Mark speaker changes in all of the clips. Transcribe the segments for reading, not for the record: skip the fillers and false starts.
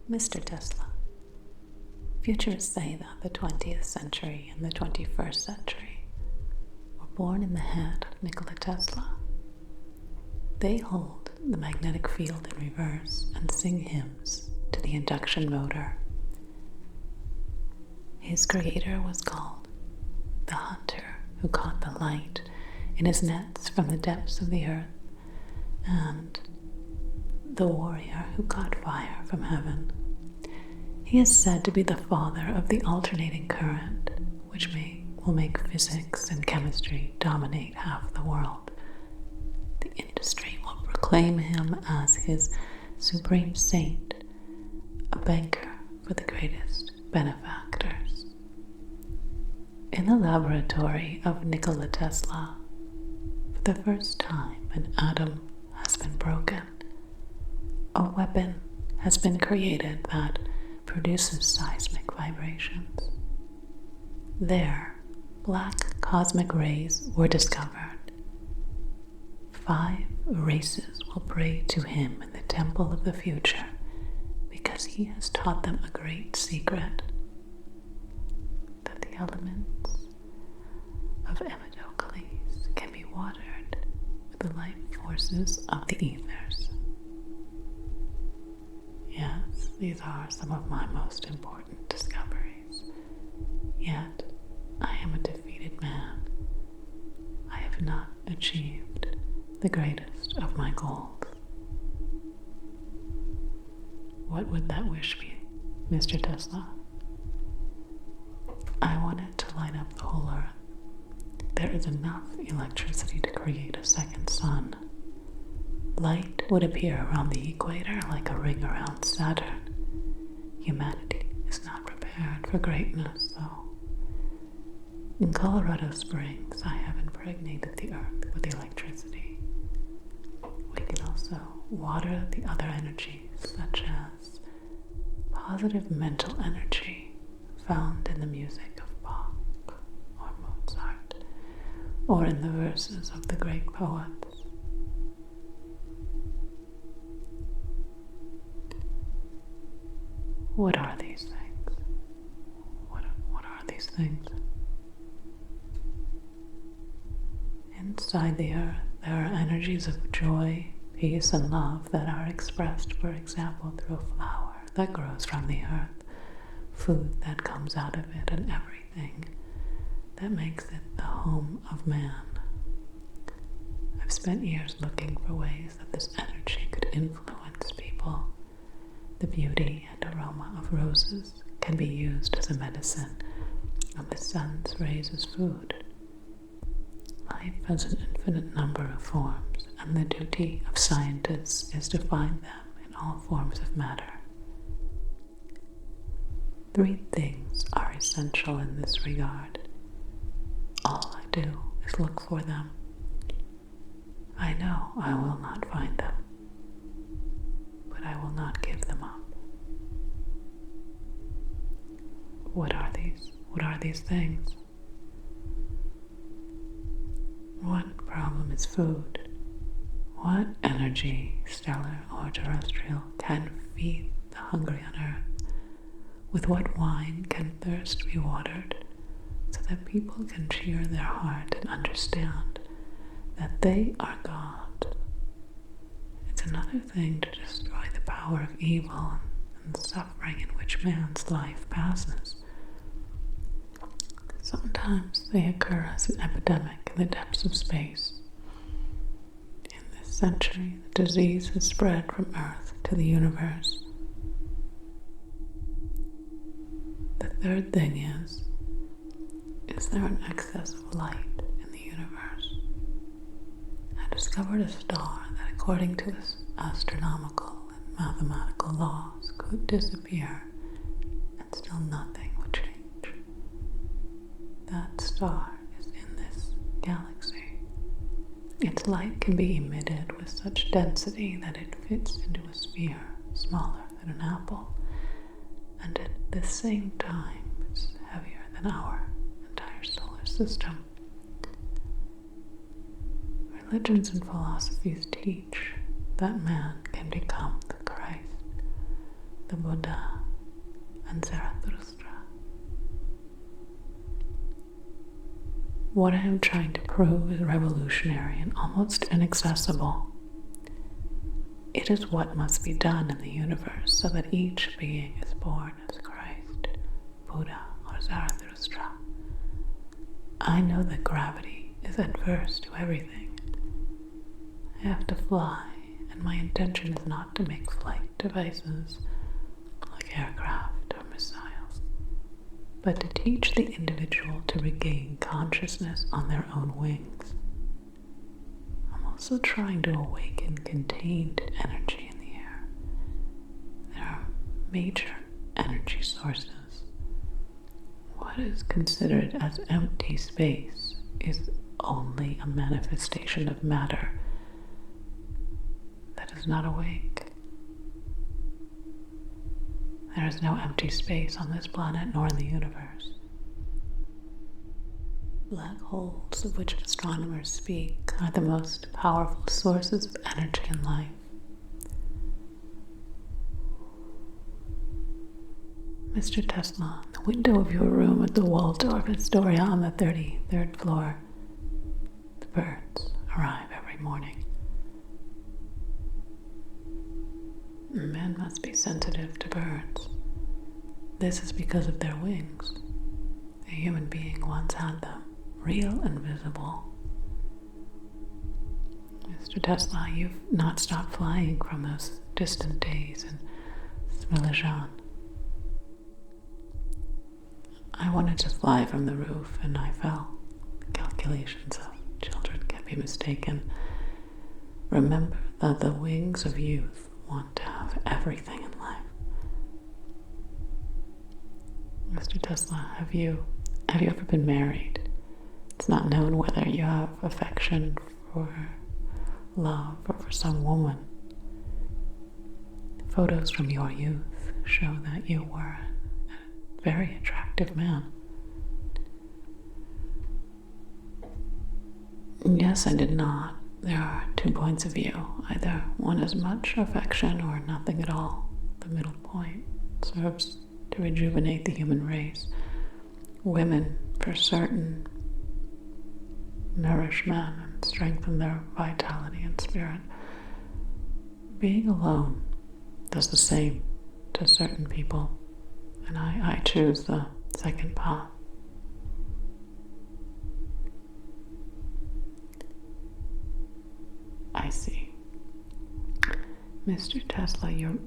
Speaker 1: Mr. Tesla. Futurists say that the 20th century and the 21st century were born in the head of Nikola Tesla. They hold the magnetic field in reverse and sing hymns to the induction motor. His creator was called the hunter who caught the light in his nets from the depths of the earth, and the warrior who caught fire from heaven. He is said to be the father of the alternating current, which will make physics and chemistry dominate half the world. The industry will proclaim him as his supreme saint, a banker for the greatest benefactors. In the laboratory of Nikola Tesla, for the first time an atom has been broken. A weapon has been created that produces seismic vibrations. There, black cosmic rays were discovered. 5 races will pray to him in the temple of the future because he has taught them a great secret, that the elements of Empedocles can be watered with the life forces of the ethers. Yes, these are some of my most important discoveries. Yet, I am a defeated man. I have not achieved the greatest of my goals. What would that wish be, Mr. Tesla? I wanted to light up the whole earth. There is enough electricity to create a second sun. Light would appear around the equator like a ring around Saturn. Humanity is not prepared for greatness, though. In Colorado Springs, I have impregnated the earth with electricity. We can also water the other energies, such as positive mental energy found in the music of Bach or Mozart, or in the verses of the great poets. What are these things? What are these things? Inside the earth, there are energies of joy, peace, and love that are expressed, for example, through a flower that grows from the earth, food that comes out of it, and everything that makes it the home of man. I've spent years looking for ways that this energy could influence people. The beauty and aroma of roses can be used as a medicine, and the sun's rays as food. Life has an infinite number of forms, and the duty of scientists is to find them in all forms of matter. 3 things are essential in this regard. All I do is look for them. I know I will not find them, but I will not give them up. What are these? What are these things? One problem is food. What energy, stellar or terrestrial, can feed the hungry on earth? With what wine can thirst be watered, so that people can cheer their heart and understand that they are God? It's another thing to destroy the power of evil and the suffering in which man's life passes. Sometimes they occur as an epidemic in the depths of space. In this century, the disease has spread from Earth to the universe. The third thing is there an excess of light in the universe? I discovered a star that, according to its astronomical and mathematical laws, could disappear, and still nothing would change. That star is in this galaxy. Its light can be emitted with such density that it fits into a sphere smaller than an apple, and at the same time it's heavier than our entire solar system. Religions and philosophies teach that man can become the Christ, the Buddha, and Zarathustra. What I am trying to prove is revolutionary and almost inaccessible. It is what must be done in the universe so that each being is born as Christ, Buddha, or Zarathustra. I know that gravity is adverse to everything. I have to fly, and my intention is not to make flight devices like aircraft or missiles, but to teach the individual to regain consciousness on their own wings. I'm also trying to awaken contained energy in the air. There are major energy sources. What is considered as empty space is only a manifestation of matter that is not awake. There is no empty space on this planet nor in the universe. Black holes, of which astronomers speak, are the most powerful sources of energy in life. Mr. Tesla, the window of your room at the Waldorf Astoria on the 33rd floor. The birds arrive every morning. Men must be sensitive to birds. This is because of their wings. A human being once had them, real and visible. Mr. Tesla, you've not stopped flying from those distant days in Smilejan. I wanted to fly from the roof and I fell. The calculations of children can be mistaken. Remember that the wings of youth want to have everything in life. Mr. Tesla, have you ever been married? It's not known whether you have affection for love or for some woman. Photos from your youth show that you were a very attractive man. Yes, I did not. There are 2 points of view. Either one is much affection or nothing at all. The middle point serves to rejuvenate the human race. Women, for certain, nourish men and strengthen their vitality and spirit. Being alone does the same to certain people, and I choose the second path. I see. Mr. Tesla, your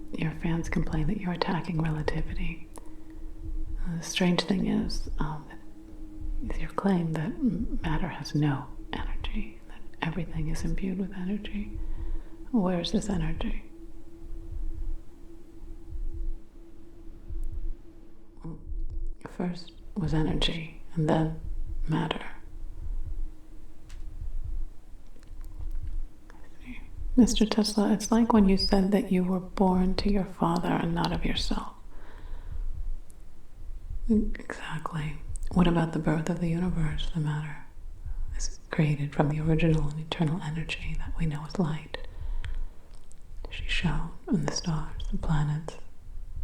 Speaker 1: fans complain that you're attacking relativity. The strange thing is your claim that matter has no energy, that everything is imbued with energy. Where is this energy? First was energy, and then matter. Mr. Tesla, it's like when you said that you were born to your father and not of yourself. Exactly. What about the birth of the universe? The matter is created from the original and eternal energy that we know as light. She shone in the stars, the planets,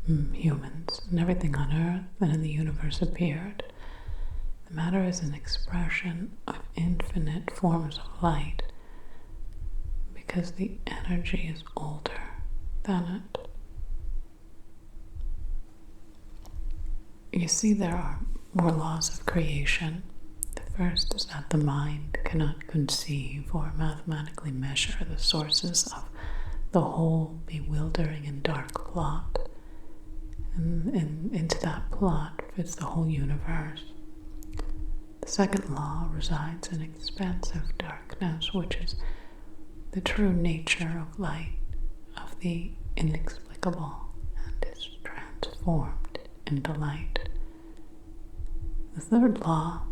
Speaker 1: humans, and everything on Earth and in the universe appeared. The matter is an expression of infinite forms of light because the energy is older than it. You see, there are more laws of creation. The first is that the mind cannot conceive or mathematically measure the sources of the whole bewildering and dark plot. And into that plot fits the whole universe. The second law resides in expansive darkness, which is the true nature of light, of the inexplicable, and is transformed into light. The third law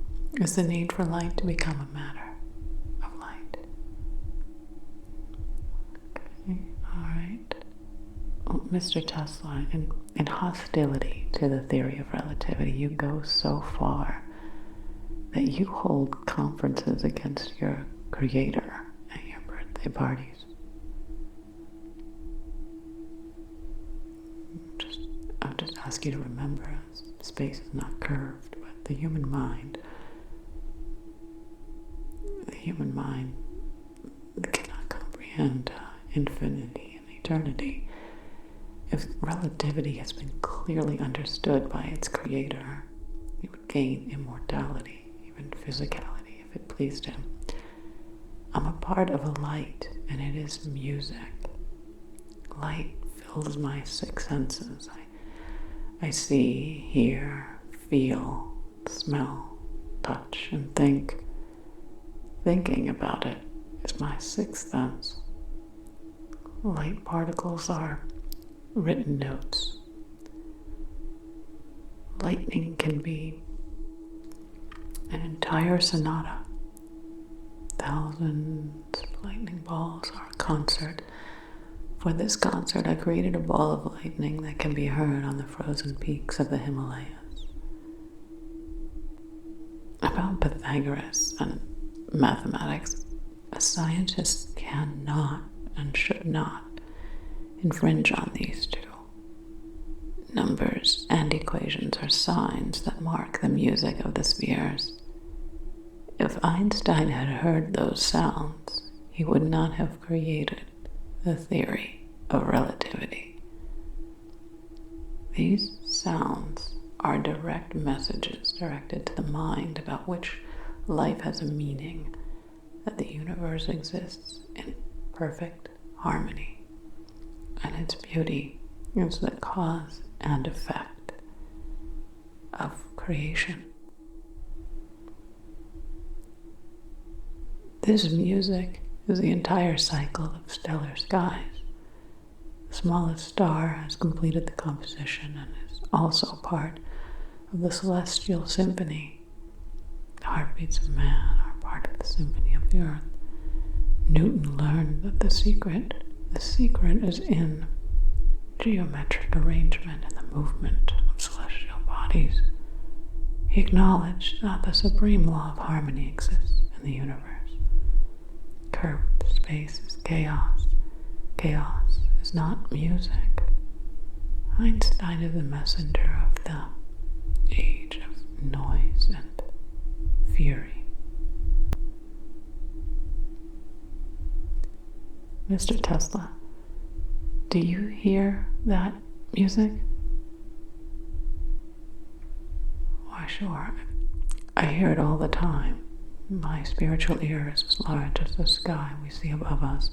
Speaker 1: is the need for light to become a matter of light. Okay, all right. Oh, Mr. Tesla, in hostility to the theory of relativity, you go so far that you hold conferences against your creator at your birthday parties. Just I'll just ask you to remember, space is not curved, but the human mind cannot comprehend infinity and eternity. If relativity has been clearly understood by its creator, it would gain immortality, even physicality, if it pleased him. I'm a part of a light, and it is music. Light fills my six senses. I see, hear, feel, smell, touch, and think. Thinking about it is my sixth sense. Light particles are written notes. Lightning can be an entire sonata. Thousands of lightning balls are a concert. For this concert, I created a ball of lightning that can be heard on the frozen peaks of the Himalayas. About Pythagoras and mathematics, a scientist cannot and should not infringe on these two. Numbers and equations are signs that mark the music of the spheres. If Einstein had heard those sounds, he would not have created the theory of relativity. These sounds are direct messages directed to the mind about which life has a meaning, that the universe exists in perfect harmony, and its beauty is the cause and effect of creation. This music is the entire cycle of stellar skies. The smallest star has completed the composition and is also part of the celestial symphony. The heartbeats of man are part of the symphony of the earth. Newton learned that the secret is in geometric arrangement and the movement of celestial bodies. He acknowledged that the supreme law of harmony exists in the universe. Curved space is chaos. Chaos is not music. Einstein is the messenger of the age of noise and fury. Mr. Tesla, do you hear that music? Why, sure. I hear it all the time. My spiritual ear is as large as the sky we see above us.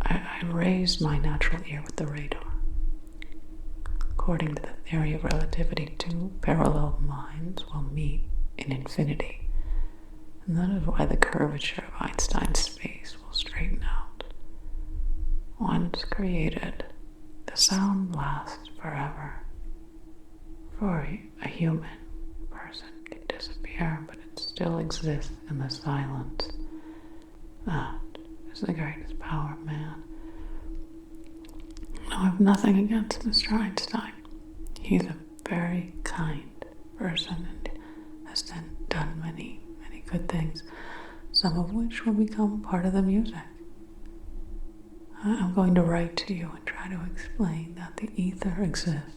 Speaker 1: I raised my natural ear with the radar. According to the theory of relativity, two parallel minds will meet in infinity. And that is why the curvature of Einstein's space will straighten out. Once created, the sound lasts forever. For a human person can disappear, but it still exists in the silence. That is the greatest power of man. No, I have nothing against Mr. Einstein. He's a very kind person and has done many, many good things, some of which will become part of the music. I'm going to write to you and try to explain that the ether exists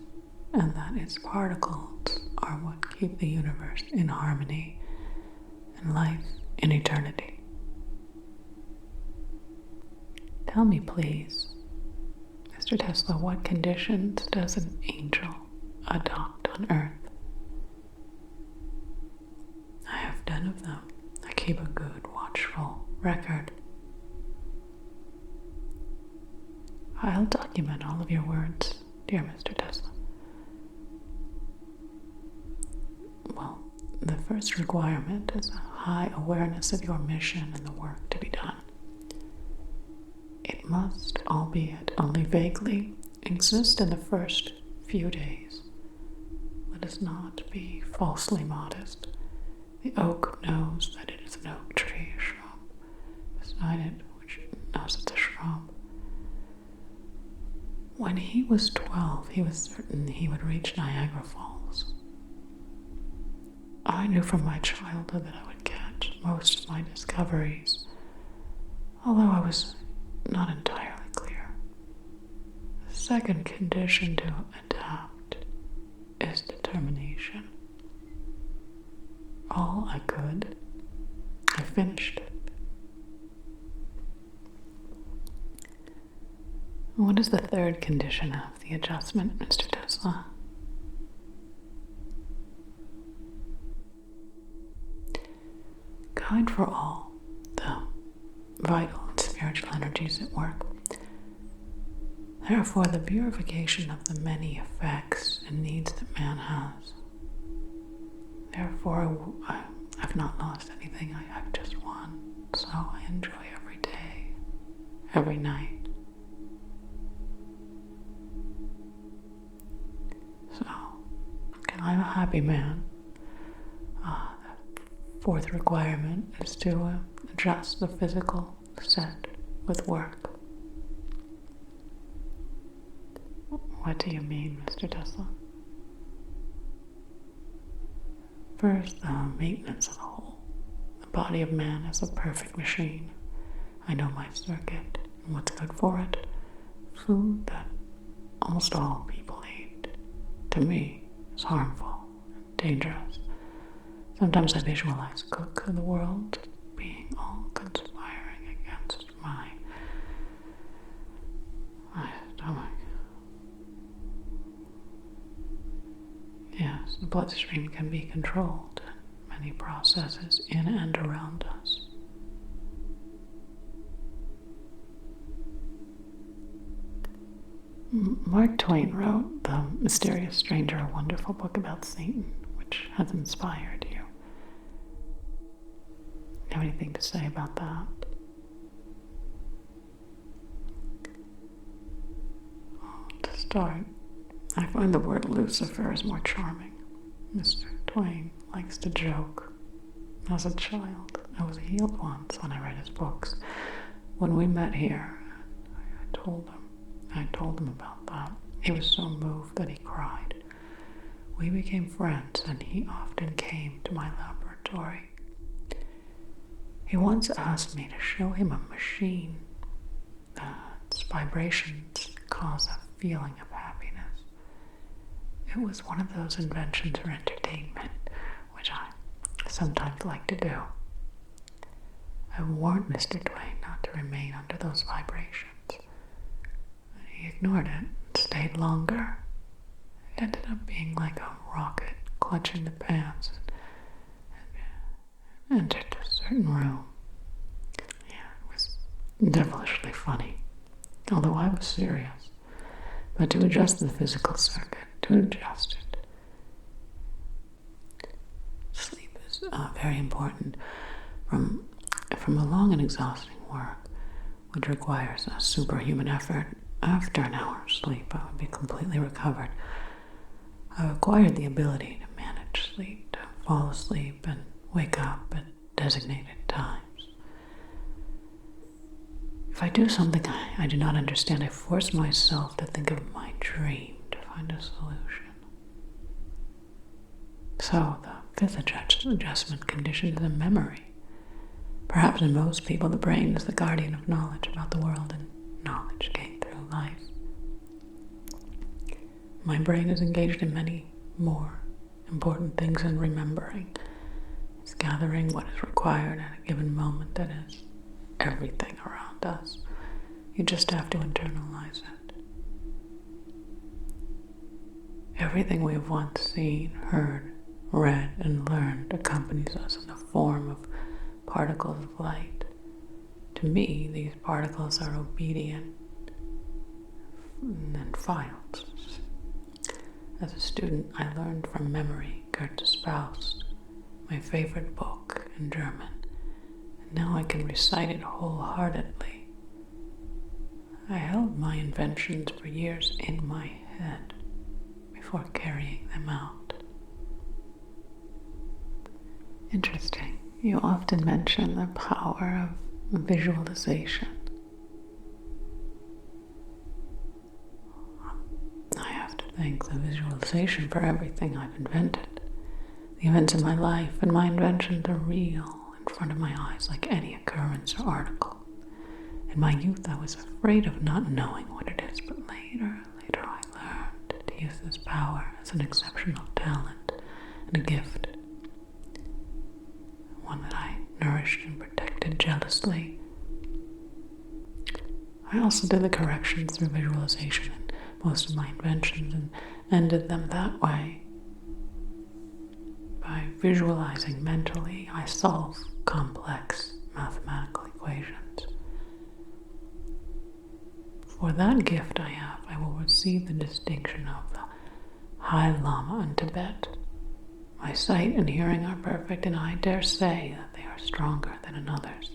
Speaker 1: and that its particles are what keep the universe in harmony and life in eternity. Tell me, please, Mr. Tesla, what conditions does an angel adopt on Earth? I have 10 of them. I keep a good, watchful record. I'll document all of your words, dear Mr. Tesla. Well, the first requirement is a high awareness of your mission and the work to be done. It must, albeit only vaguely, exist in the first few days. Let us not be falsely modest. The oak knows that it is an oak tree, a shrub. Beside it, which knows it's a shrub. When he was 12, he was certain he would reach Niagara Falls. I knew from my childhood that I would catch most of my discoveries, although I was not entirely clear. The second condition to adapt all I could. I finished it. What is the third condition of the adjustment, Mr. Tesla? Guide for all the vital and spiritual energies at work. Therefore, the purification of the many effects and needs that man has. Therefore, I've not lost anything, I've just won. So I enjoy every day, every night. So, I'm a happy man. The fourth requirement is to adjust the physical set with work. What do you mean, Mr. Tesla? First, the maintenance of the whole. The body of man is a perfect machine. I know my circuit and what's good for it. Food that almost all people eat, to me, is harmful and dangerous. Sometimes I visualize cook of the world being all conspiring against my stomach. Yes, the bloodstream can be controlled in many processes in and around us. Mark Twain wrote The Mysterious Stranger, a wonderful book about Satan, which has inspired you. Have anything to say about that? To start, I find the word Lucifer is more charming. Mr. Twain likes to joke. As a child, I was healed once when I read his books. When we met here, I told him about that. He was so moved that he cried. We became friends, and he often came to my laboratory. He once asked me to show him a machine that's vibrations cause a feeling of happiness. It was one of those inventions for entertainment, which I sometimes like to do. I warned Mr. Twain not to remain under those vibrations. He ignored it and stayed longer. It ended up being like a rocket clutching the pants and entered a certain room. Yeah, it was devilishly funny, although I was serious. But to adjust the physical circuit, to adjust it. Sleep is very important from a long and exhausting work, which requires a superhuman effort. After an hour's sleep, I would be completely recovered. I acquired the ability to manage sleep, to fall asleep and wake up at designated times. If I do something I do not understand, I force myself to think of my dream to find a solution. So the fifth adjustment condition is a memory. Perhaps in most people, the brain is the guardian of knowledge about the world and knowledge gained through life. My brain is engaged in many more important things than remembering. It's gathering what is required at a given moment, that is, everything around us. You just have to internalize it. Everything we have once seen, heard, read, and learned accompanies us in the form of particles of light. To me, these particles are obedient and files. As a student, I learned from memory Goethe's Faust, my favorite book in German, and now I can recite it wholeheartedly. I held my inventions for years in my head before carrying them out. Interesting. You often mention the power of visualization. I have to thank the visualization for everything I've invented. The events of my life and my inventions are real in front of my eyes, like any occurrence or article. In my youth, I was afraid of not knowing what it is, but later I learned to use this power as an exceptional talent and a gift. cherished and protected jealously. I also did the corrections through visualization in most of my inventions and ended them that way. By visualizing mentally, I solve complex mathematical equations. For that gift I have, I will receive the distinction of the High Lama in Tibet. My sight and hearing are perfect, and I dare say that they are stronger than in others.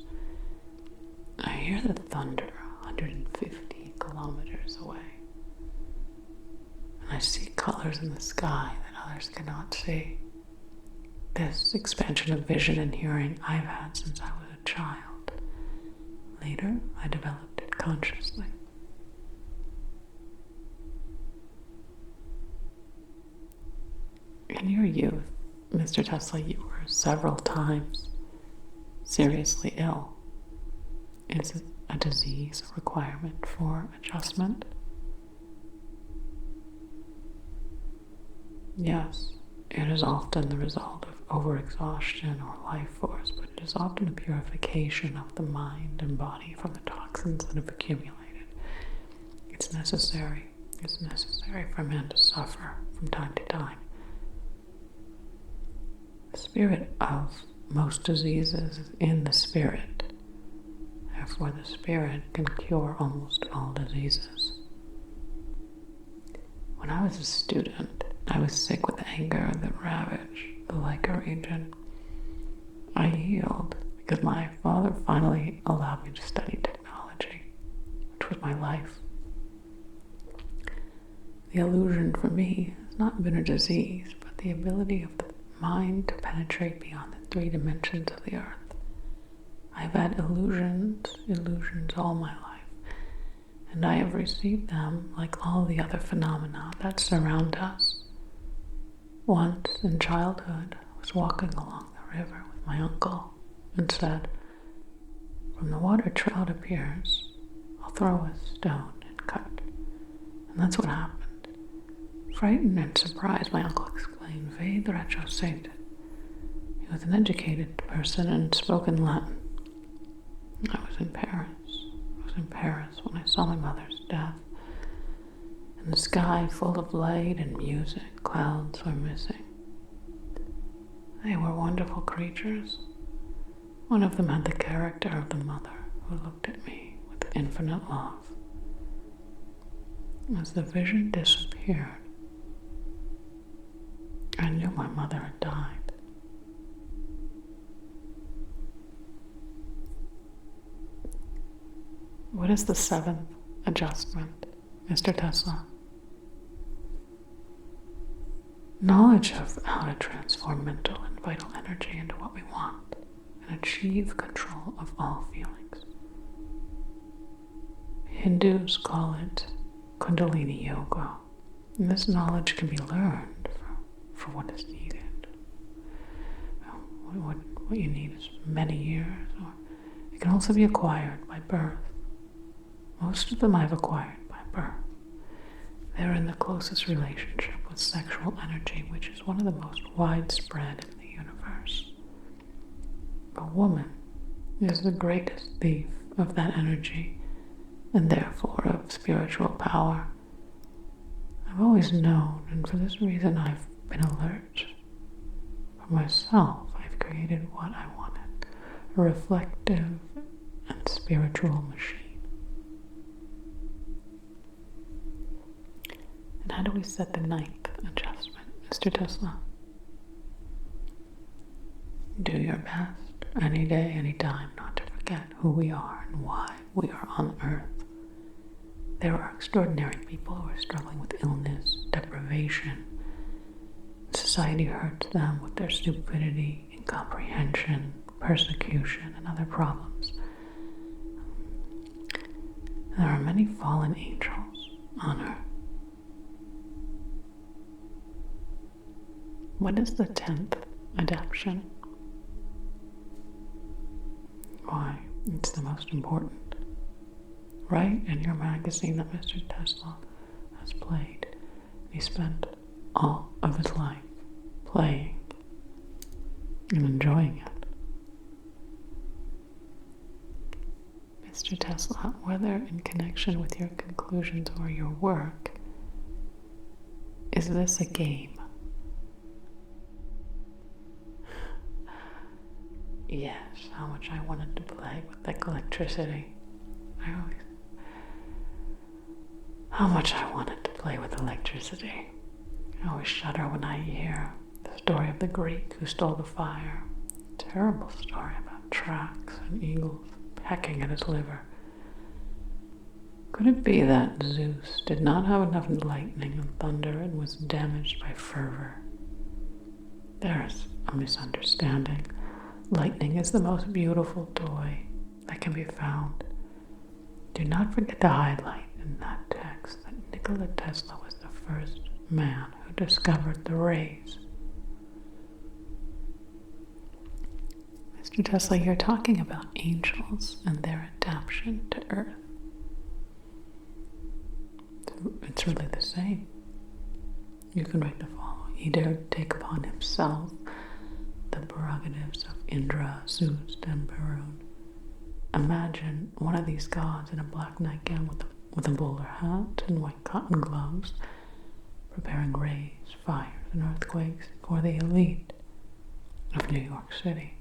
Speaker 1: I hear the thunder 150 kilometers away, and I see colors in the sky that others cannot see. This expansion of vision and hearing I've had since I was a child. Later, I developed it consciously. In your youth, Mr. Tesla, you were several times seriously ill. Is it a disease, a requirement for adjustment? Yes, it is often the result of overexhaustion or life force, but it is often a purification of the mind and body from the toxins that have accumulated. It's necessary for man to suffer from time to time. The spirit of most diseases is in the spirit. Therefore, the spirit can cure almost all diseases. When I was a student, I was sick with anger that ravaged the Leica region. I healed because my father finally allowed me to study technology, which was my life. The illusion for me has not been a disease, but the ability of the mind to penetrate beyond the 3 dimensions of the earth. I've had illusions all my life, and I have received them like all the other phenomena that surround us. Once in childhood, I was walking along the river with my uncle and said, "From the water trout appears, I'll throw a stone and cut." And that's what happened. Frightened and surprised, my uncle exclaimed, "Ve derecho sed." He was an educated person and spoke in Latin. I was in Paris when I saw my mother's death. In the sky full of light and music, clouds were missing. They were wonderful creatures. One of them had the character of the mother who looked at me with infinite love. As the vision disappeared, I knew my mother had died. What is the 7th adjustment, Mr. Tesla? Knowledge of how to transform mental and vital energy into what we want and achieve control of all feelings. Hindus call it Kundalini Yoga, and this knowledge can be learned for what is needed. What you need is many years, or it can also be acquired by birth. Most of them I've acquired by birth. They're in the closest relationship with sexual energy, which is one of the most widespread in the universe. A woman is the greatest thief of that energy, and therefore of spiritual power. I've always known, and for this reason I've been alert. For myself, I've created what I wanted, a reflective and spiritual machine. And how do we set the 9th adjustment, Mr. Tesla? Do your best, any day, any time, not to forget who we are and why we are on Earth. There are extraordinary people who are struggling with illness, deprivation. Society hurts them with their stupidity, incomprehension, persecution, and other problems. There are many fallen angels on Earth. What is the 10th adaptation? Why, it's the most important. Write in your magazine that Mr. Tesla has played. He spent all of his life playing and enjoying it. Mr. Tesla, whether in connection with your conclusions or your work, is this a game? Yes, how much I wanted to play with like electricity. How much I wanted to play with electricity. I always shudder when I hear the story of the Greek who stole the fire. Terrible story about tracks and eagles pecking at his liver. Could it be that Zeus did not have enough lightning and thunder and was damaged by fervor? There is a misunderstanding. Lightning is the most beautiful toy that can be found. Do not forget to highlight in that text that Nikola Tesla was the first man who discovered the rays. Mr. Tesla, you're talking about angels and their adaptation to Earth. It's really the same. You can write the following. He dared take upon himself the prerogatives of Indra, Zeus, and Perun. Imagine one of these gods in a black nightgown with a bowler hat and white cotton gloves, preparing rays, fires, and earthquakes for the elite of New York City.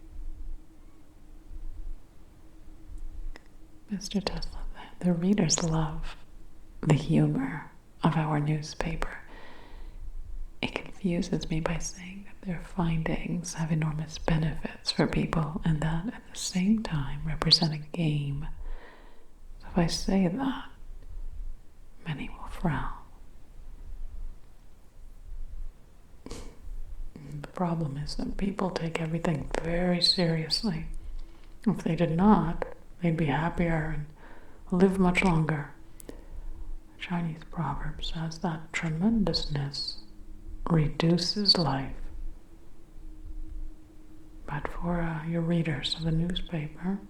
Speaker 1: Mr. Tesla, the readers love the humor of our newspaper. It confuses me by saying that their findings have enormous benefits for people and that at the same time represent a game. So if I say that, many will frown. The problem is that people take everything very seriously. If they did not, they'd be happier and live much longer. A Chinese proverb says that tremendousness reduces life. But for your readers of the newspaper,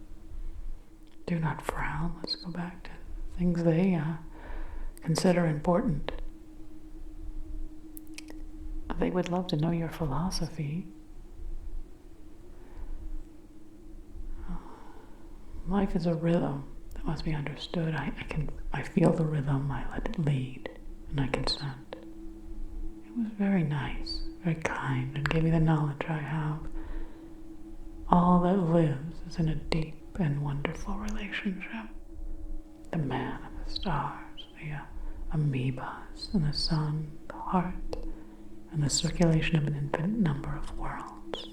Speaker 1: do not frown. Let's go back to things they consider important. They would love to know your philosophy. Life is a rhythm that must be understood. I feel the rhythm, I let it lead, and I consent. It was very nice, very kind, and gave me the knowledge I have. All that lives is in a deep and wonderful relationship. The man and the stars, the amoebas and the sun, the heart, and the circulation of an infinite number of worlds.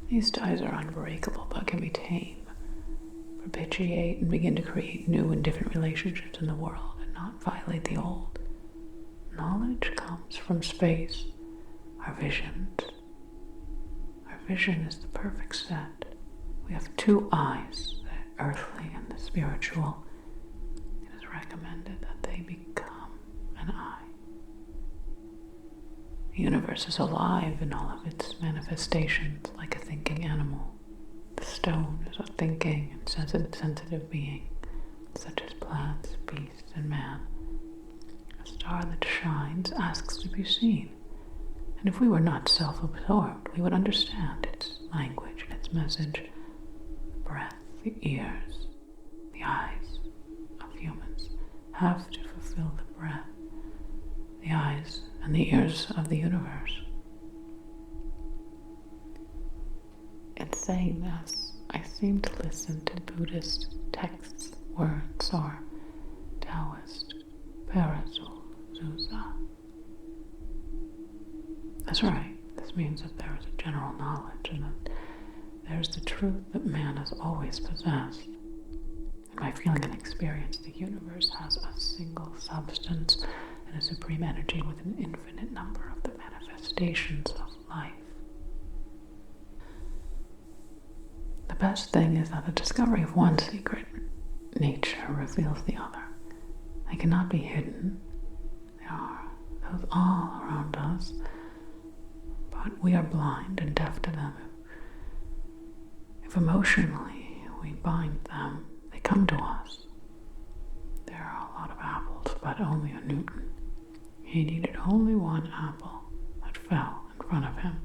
Speaker 1: These ties are unbreakable but can be tamed, propitiate, and begin to create new and different relationships in the world and not violate the old. Knowledge comes from space, our visions. Our vision is the perfect set. We have two eyes, the earthly and the spiritual. It is recommended that they become an eye. The universe is alive in all of its manifestations, like a thinking animal. The stone is a thinking and sensitive being, such as plants, beasts, and man. A star that shines asks to be seen, and if we were not self-absorbed, we would understand its language and its message. The breath, the ears, the eyes of humans have to fulfill the breath, the eyes, and the ears of the universe. In saying this, I seem to listen to Buddhist texts, words, or Taoist Zuza. That's right. This means that there is a general knowledge and that there is the truth that man has always possessed. In my feeling and experience, the universe has a single substance and a supreme energy with an infinite number of the manifestations of life. The best thing is that the discovery of one secret nature reveals the other. They cannot be hidden. They are those all around us, but we are blind and deaf to them. If emotionally we bind them, they come to us. There are a lot of apples, but only a Newton. He needed only one apple that fell in front of him.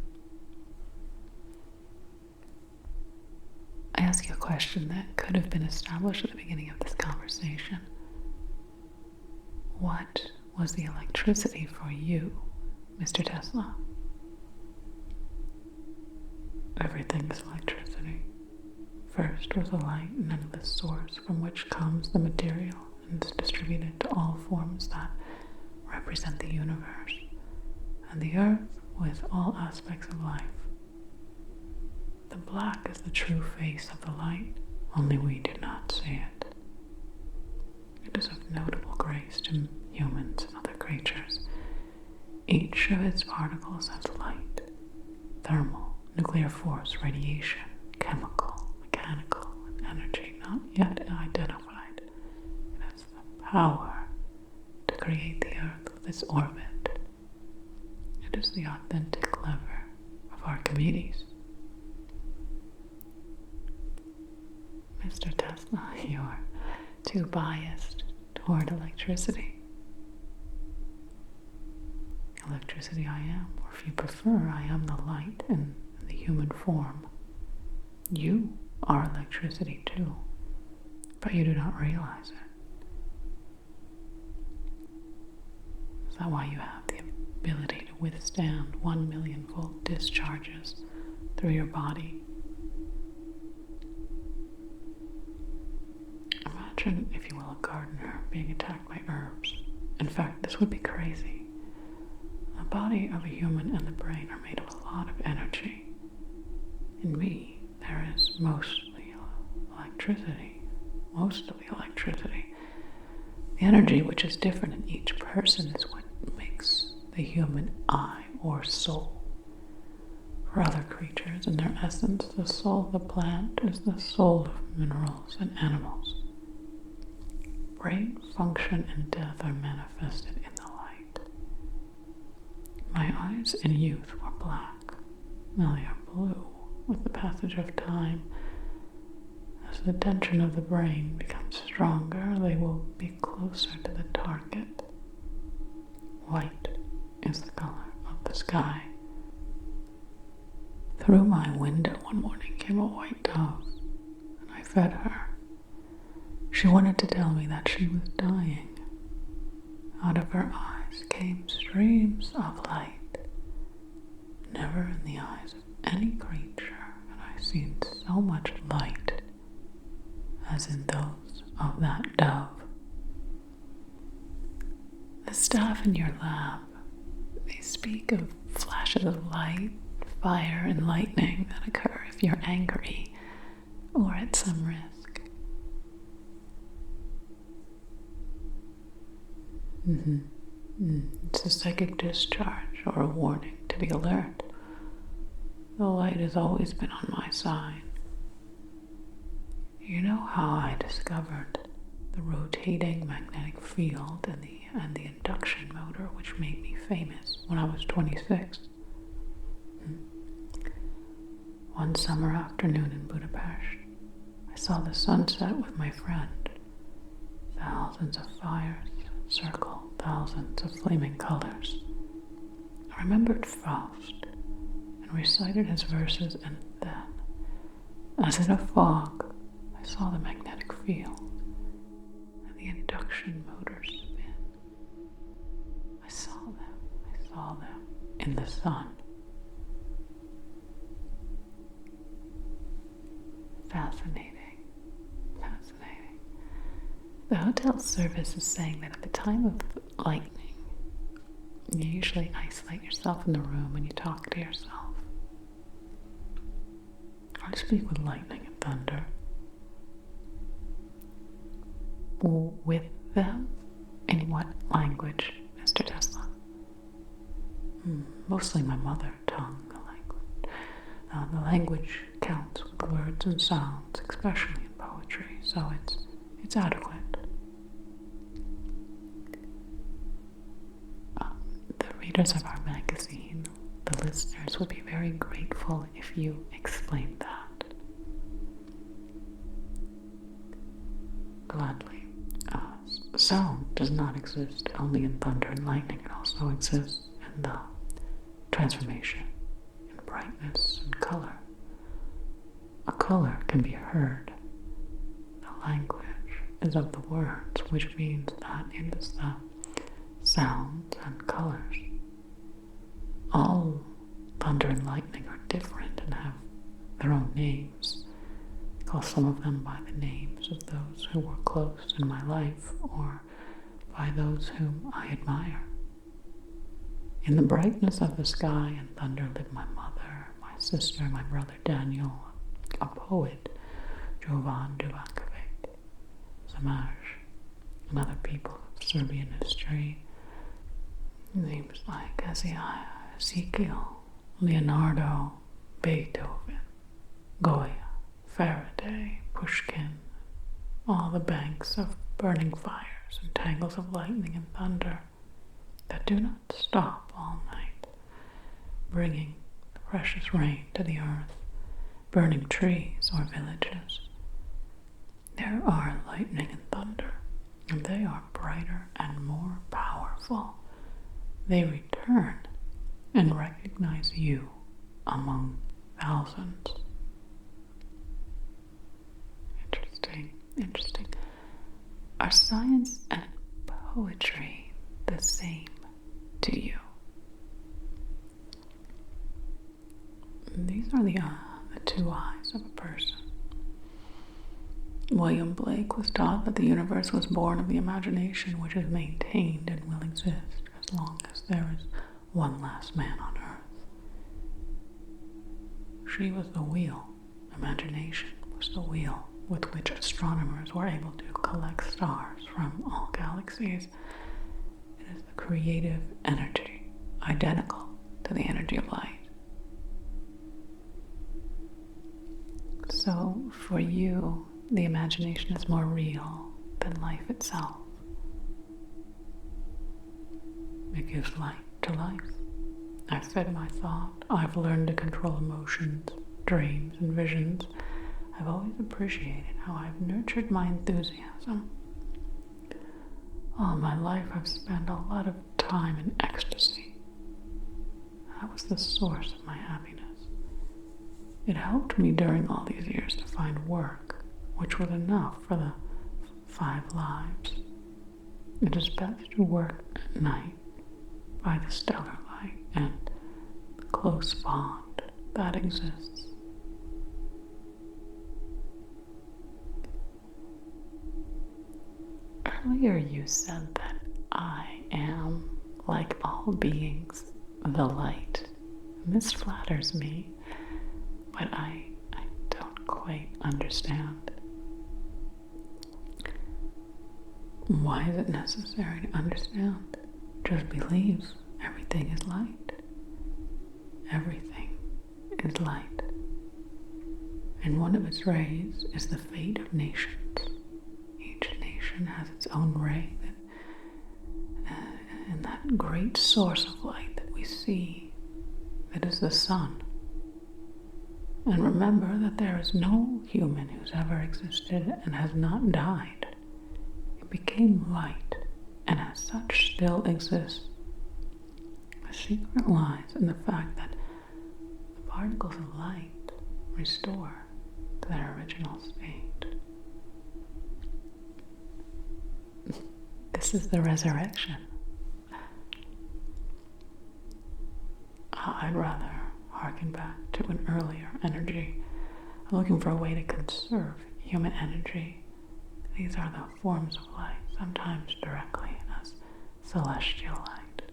Speaker 1: I ask you a question that could have been established at the beginning of this conversation. What was the electricity for you, Mr. Tesla? Everything is electricity. First was the light, and then the source from which comes the material, and is distributed to all forms that represent the universe, and the earth with all aspects of life. The black is the true face of the light, only we do not see it. It is of notable grace to humans and other creatures. Each of its particles has light, thermal, nuclear force, radiation, chemical, mechanical, and energy not yet identified. It has the power to create the earth with its orbit. It is the authentic lever of Archimedes. Mr. Tesla, you're too biased toward electricity. Electricity I am, or if you prefer, I am the light in the human form. You are electricity too, but you do not realize it. Is that why you have the ability to withstand 1 million volt discharges through your body? Imagine, if you will, a gardener being attacked by herbs. In fact, this would be crazy. The body of a human and the brain are made of a lot of energy. In me, there is mostly electricity. Most of the electricity. The energy, which is different in each person, is what makes the human I, or soul. For other creatures, in their essence, the soul of the plant is the soul of minerals and animals. Brain function and death are manifested in the light. My eyes in youth were black. Now they are blue. With the passage of time, as the tension of the brain becomes stronger, they will be closer to the target. White is the color of the sky. Through my window one morning came a white dove, and I fed her. She wanted to tell me that she was dying. Out of her eyes came streams of light. Never in the eyes of any creature had I seen so much light as in those of that dove. The staff in your lab, they speak of flashes of light, fire, and lightning that occur if you're angry or at some risk. It's a psychic discharge or a warning to be alert. The light has always been on my side. You know how I discovered the rotating magnetic field and the induction motor, which made me famous when I was 26? One summer afternoon in Budapest, I saw the sunset with my friend. Thousands of fires circle thousands of flaming colors. I remembered Faust and recited his verses, and then, as in a fog, I saw the magnetic field and the induction motors spin. I saw them in the sun. Fascinating. The hotel service is saying that at the time of lightning, you usually isolate yourself in the room and you talk to yourself. I speak with lightning and thunder. With them? In what language, Mr. Tesla? Mostly my mother tongue language. The language counts with words and sounds, especially in poetry, so it's adequate. The readers of our magazine, the listeners, would be very grateful if you explained that. Gladly. Sound does not exist only in thunder and lightning. It also exists in the transformation, in brightness and color. A color can be heard. The language is of the words, which means that it is the sounds and colors. All thunder and lightning are different and have their own names. I call some of them by the names of those who were close in my life or by those whom I admire. In the brightness of the sky and thunder live my mother, my sister, my brother Daniel, a poet, Jovan Duvakovic, Zamaj, and other people of Serbian history. Names like Ezekiel, Leonardo, Beethoven, Goethe, Faraday, Pushkin, all the banks of burning fires and tangles of lightning and thunder that do not stop all night, bringing the precious rain to the earth, burning trees or villages. There are lightning and thunder, and they are brighter and more powerful. They return and recognize you among thousands. Interesting. Are science and poetry the same to you? These are the two eyes of a person. William Blake was taught that the universe was born of the imagination, which is maintained and will exist as long as there is one last man on earth. She was the wheel. Imagination was the wheel with which astronomers were able to collect stars from all galaxies. It is the creative energy, identical to the energy of light. So, for you, the imagination is more real than life itself. It gives light to life. I've fed my thought. I've learned to control emotions, dreams, and visions. I've always appreciated how I've nurtured my enthusiasm. All my life I've spent a lot of time in ecstasy. That was the source of my happiness. It helped me during all these years to find work, which was enough for the 5 lives. It is best to work at night by the stellar light and the close bond that exists. Earlier you said that I am, like all beings, the light. And this flatters me, but I don't quite understand. Why is it necessary to understand? Just believe everything is light. Everything is light. And one of its rays is the fate of nations. Each nation has its own ray, and that great source of light that we see, that is the sun. And remember that there is no human who's ever existed and has not died. It became light, and as such still exists. The secret lies in the fact that the particles of light restore to their original state. This is the resurrection. I'd rather harken back to an earlier energy. I'm looking for a way to conserve human energy. These are the forms of light, sometimes directly as celestial light.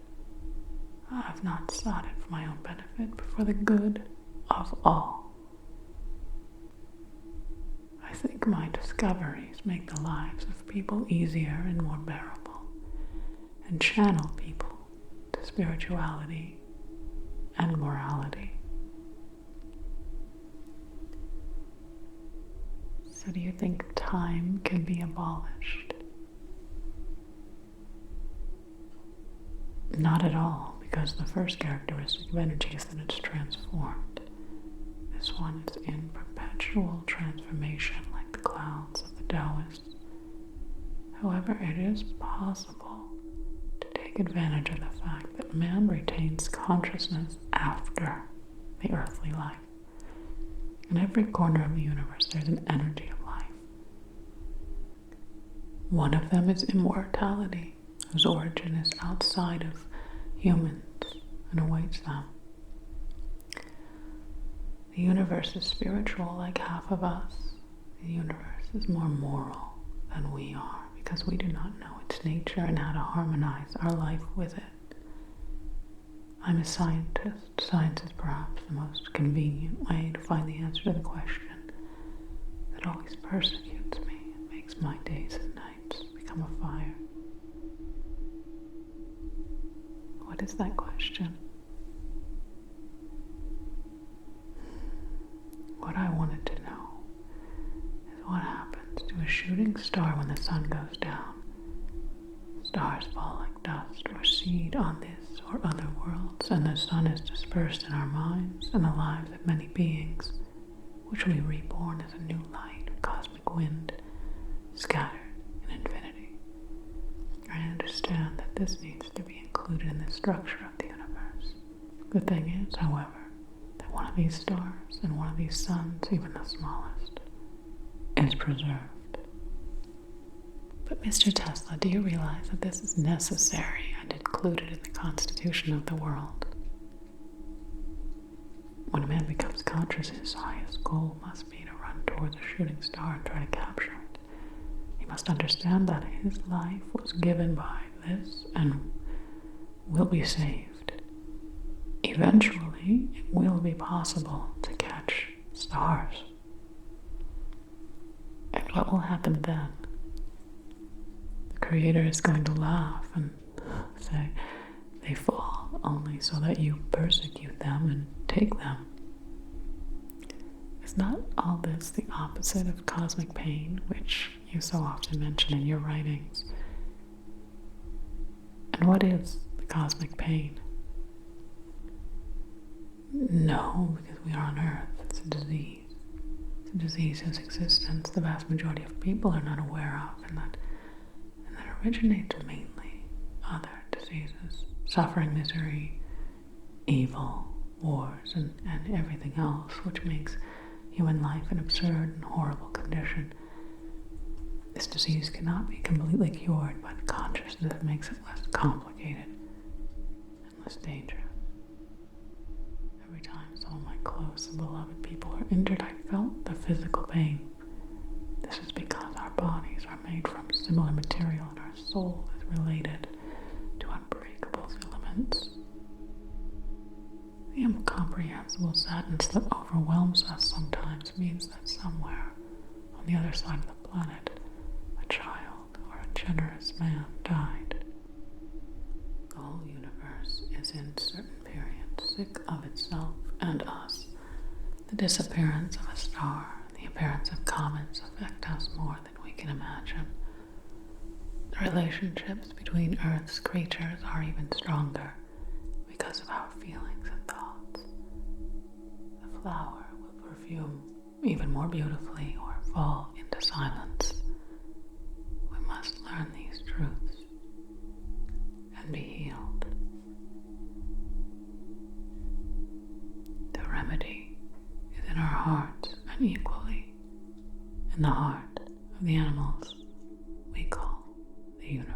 Speaker 1: I've not sought it for my own benefit, but for the good of all. I think my discoveries make the lives of people easier and more bearable, and channel people to spirituality and morality. So do you think time can be abolished? Not at all, because the first characteristic of energy is that it's transformed. This one is in perpetual transformation, like the clouds of the Taoists. However, it is possible to take advantage of the fact that man retains consciousness after the earthly life. In every corner of the universe, there's an energy of life. One of them is immortality, whose origin is outside of humans and awaits them. The universe is spiritual like half of us. The universe is more moral than we are because we do not know its nature and how to harmonize our life with it. I'm a scientist. Science is perhaps the most convenient way to find the answer to the question that always persecutes me and makes my days and nights become a fire. What is that question? What I wanted to know is what happens to a shooting star when the sun goes down. Stars fall like dust or seed on this or other worlds, and the sun is dispersed in our minds and the lives of many beings, which will be reborn as a new light, cosmic wind, scattered in infinity. I understand that this needs to be included in the structure of the universe. The thing is, however, that one of these stars and one of these suns, even the smallest, is preserved. But Mr. Tesla, do you realize that this is necessary and included in the constitution of the world? When a man becomes conscious, his highest goal must be to run towards a shooting star and try to capture it. He must understand that his life was given by this and will be saved. Eventually, it will be possible to catch stars. And what will happen then? The Creator is going to laugh and say, they fall only so that you persecute them and take them. Is not all this the opposite of cosmic pain, which you so often mention in your writings? And what is the cosmic pain? No, because we are on Earth. It's a disease. It's a disease whose existence the vast majority of people are not aware of, and that originates mainly other diseases, suffering, misery, evil, wars, and everything else, which makes human life an absurd and horrible condition. This disease cannot be completely cured, but consciousness makes it less complicated and less dangerous. Every time some of my close and beloved people are injured, I felt the physical pain. This is because our bodies are made from similar material and our soul is related to unbreakable filaments. The incomprehensible sadness that overwhelms us sometimes means that somewhere on the other side of the planet, a child or a generous man died. The whole universe is in certain periods sick of itself and us. The disappearance of a star, the appearance of comets affect us more than we can imagine. The relationships between Earth's creatures are even stronger because of our feelings and thoughts. The flower will perfume even more beautifully or fall into silence. We must learn these truths and be healed. The remedy is in our hearts and equally in the heart of the animals we call the universe.